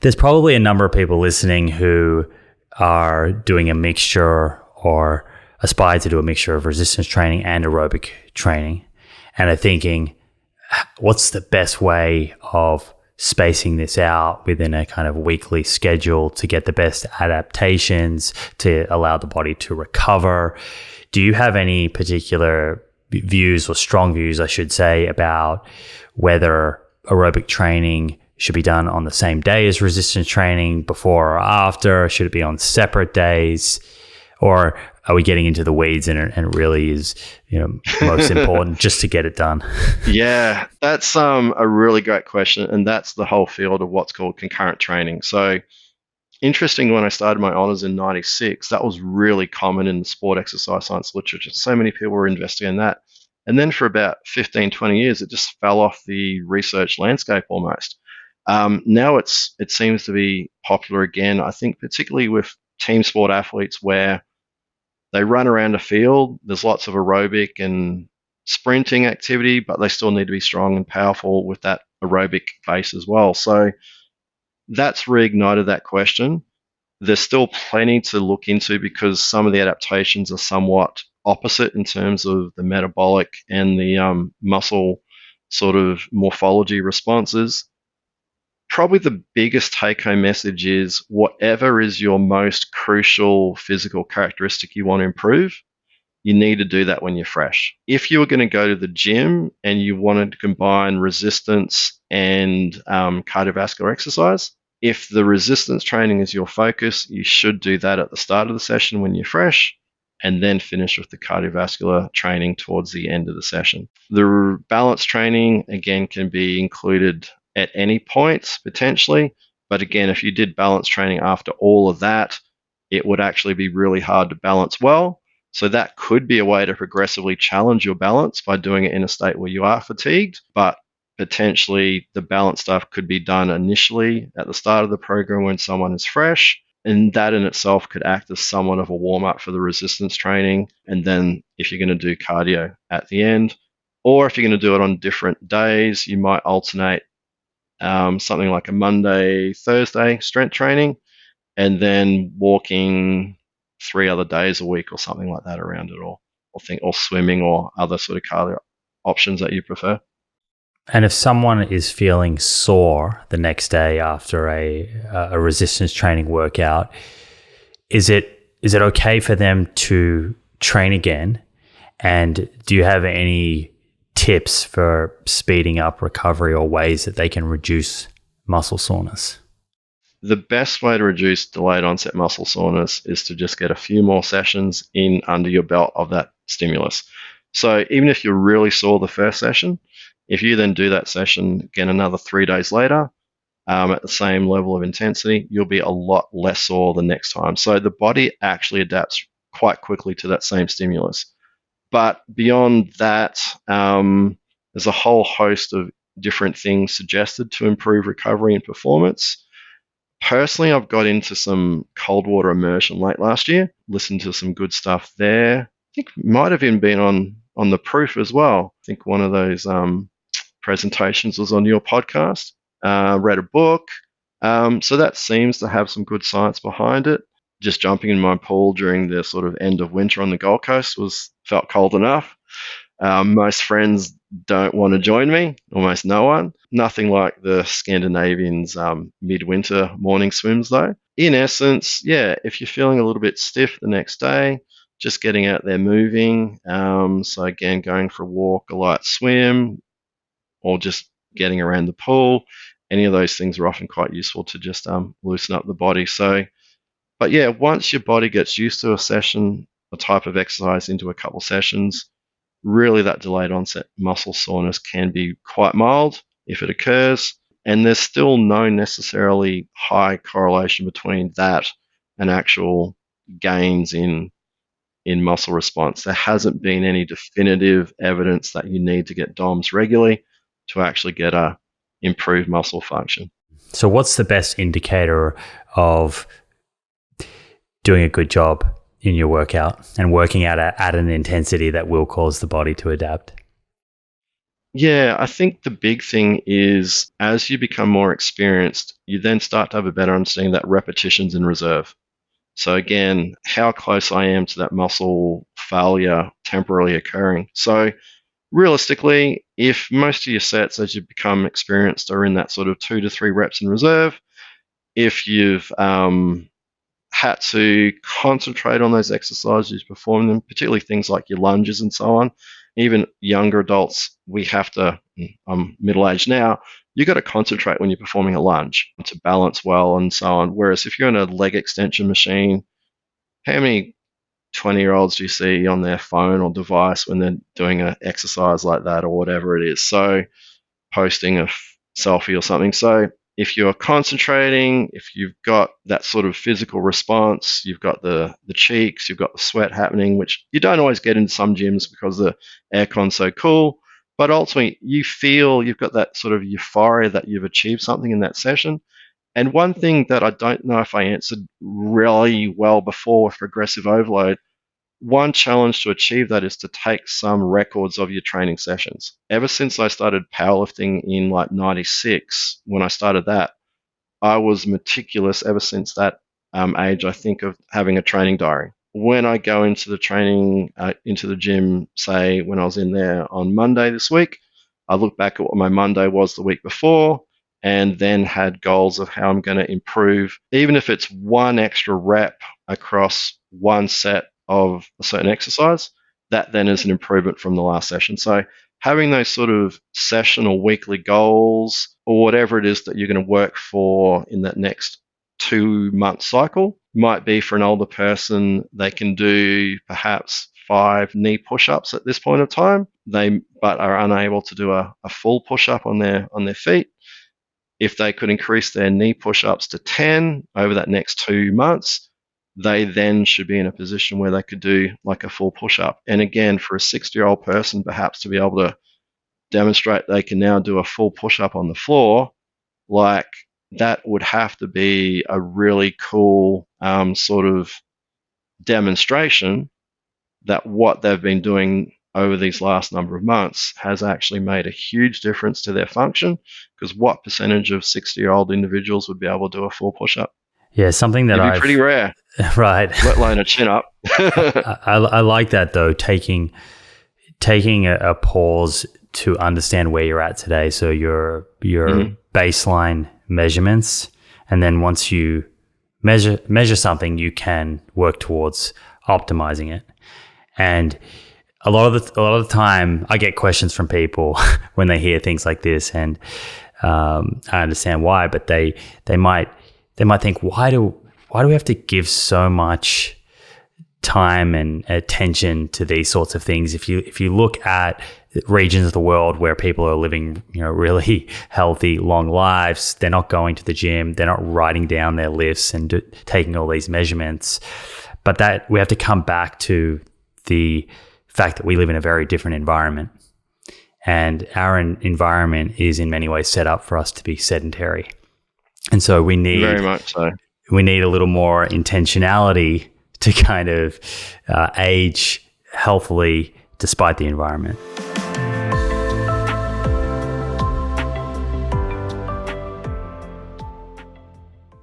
There's probably a number of people listening who are doing a mixture or aspire to do a mixture of resistance training and aerobic training and are thinking, what's the best way of spacing this out within a kind of weekly schedule to get the best adaptations to allow the body to recover? Do you have any particular views, or strong views, I should say, about whether aerobic training should be done on the same day as resistance training, before or after? Should it be on separate days? Or are we getting into the weeds and it really is, most important just to get it done? Yeah, that's a really great question. And that's the whole field of what's called concurrent training. So interesting, when I started my honors in 96, that was really common in the sport exercise science literature. So many people were investigating that. And then for about 15, 20 years, it just fell off the research landscape almost. Now it seems to be popular again, I think, particularly with team sport athletes where they run around a field. There's lots of aerobic and sprinting activity, but they still need to be strong and powerful with that aerobic base as well. So that's reignited that question. There's still plenty to look into because some of the adaptations are somewhat opposite in terms of the metabolic and the muscle sort of morphology responses. Probably the biggest take-home message is whatever is your most crucial physical characteristic you want to improve, you need to do that when you're fresh. If you were going to go to the gym and you wanted to combine resistance and cardiovascular exercise, if the resistance training is your focus, you should do that at the start of the session when you're fresh, and then finish with the cardiovascular training towards the end of the session. The balance training, again, can be included at any point, potentially. But again, if you did balance training after all of that, it would actually be really hard to balance well. So that could be a way to progressively challenge your balance by doing it in a state where you are fatigued. But potentially the balance stuff could be done initially at the start of the program when someone is fresh. And that in itself could act as somewhat of a warm-up for the resistance training. And then if you're going to do cardio at the end, or if you're going to do it on different days, you might alternate something like a Monday, Thursday strength training, and then walking 3 other days a week or something like that around it, or swimming or other sort of cardio options that you prefer. And if someone is feeling sore the next day after a resistance training workout, is it okay for them to train again? And do you have any tips for speeding up recovery or ways that they can reduce muscle soreness? The best way to reduce delayed onset muscle soreness is to just get a few more sessions in under your belt of that stimulus. So even if you're really sore the first session, if you then do that session again another 3 days later at the same level of intensity, you'll be a lot less sore the next time. So the body actually adapts quite quickly to that same stimulus. But beyond that, there's a whole host of different things suggested to improve recovery and performance. Personally, I've got into some cold water immersion late last year, listened to some good stuff there. I think might have even been on the proof as well. I think one of those presentations was on your podcast. Read a book. So that seems to have some good science behind it. Just jumping in my pool during the sort of end of winter on the Gold Coast felt cold enough. Most friends don't want to join me, almost no one. Nothing like the Scandinavians' midwinter morning swims though. In essence, yeah, if you're feeling a little bit stiff the next day, just getting out there moving. So again, going for a walk, a light swim, or just getting around the pool. Any of those things are often quite useful to just loosen up the body. But yeah, once your body gets used to a session, a type of exercise into a couple sessions, really that delayed onset muscle soreness can be quite mild if it occurs. And there's still no necessarily high correlation between that and actual gains in muscle response. There hasn't been any definitive evidence that you need to get DOMS regularly to actually get a improved muscle function. So what's the best indicator of doing a good job in your workout and working out at an intensity that will cause the body to adapt? Yeah, I think the big thing is as you become more experienced, you then start to have a better understanding that repetitions in reserve. So again, how close I am to that muscle failure temporarily occurring. So realistically, if most of your sets as you become experienced are in that sort of 2 to 3 reps in reserve, if you've had to concentrate on those exercises, perform them, particularly things like your lunges and so on. Even younger adults, we have to, I'm middle-aged now, you got to concentrate when you're performing a lunge to balance well and so on. Whereas if you're in a leg extension machine, how many 20-year-olds do you see on their phone or device when they're doing an exercise like that or whatever it is? So posting a selfie or something. So if you're concentrating, if you've got that sort of physical response, you've got the cheeks, you've got the sweat happening, which you don't always get in some gyms because the aircon's so cool. But ultimately, you feel you've got that sort of euphoria that you've achieved something in that session. And one thing that I don't know if I answered really well before with progressive overload, one challenge to achieve that is to take some records of your training sessions. Ever since I started powerlifting in like 96, when I started that, I was meticulous ever since that age, I think, of having a training diary. When I go into the training, into the gym, say when I was in there on Monday this week, I look back at what my Monday was the week before and then had goals of how I'm going to improve, even if it's one extra rep across one set of a certain exercise, that then is an improvement from the last session. So having those sort of session or weekly goals or whatever it is that you're going to work for in that next 2-month cycle might be for an older person, they can do perhaps 5 knee push-ups at this point of time, but are unable to do a full push-up on their feet. If they could increase their knee push-ups to 10 over that next 2 months, they then should be in a position where they could do like a full push-up. And again, for a 60-year-old person, perhaps to be able to demonstrate they can now do a full push-up on the floor, like that would have to be a really cool sort of demonstration that what they've been doing over these last number of months has actually made a huge difference to their function, because what percentage of 60-year-old individuals would be able to do a full push-up? Yeah, something that It'd be pretty rare, right? let alone a chin-up. I like that though, taking a pause to understand where you're at today. So your baseline measurements, and then once you measure something, you can work towards optimizing it. And a lot of the time, I get questions from people when they hear things like this, and I understand why. But they might think, why do we have to give so much time and attention to these sorts of things? If you look at regions of the world where people are living, really healthy, long lives, they're not going to the gym, they're not writing down their lifts and taking all these measurements. But that we have to come back to the fact that we live in a very different environment, and our environment is in many ways set up for us to be sedentary, and so we need very much so. We need a little more intentionality to kind of age healthily despite the environment.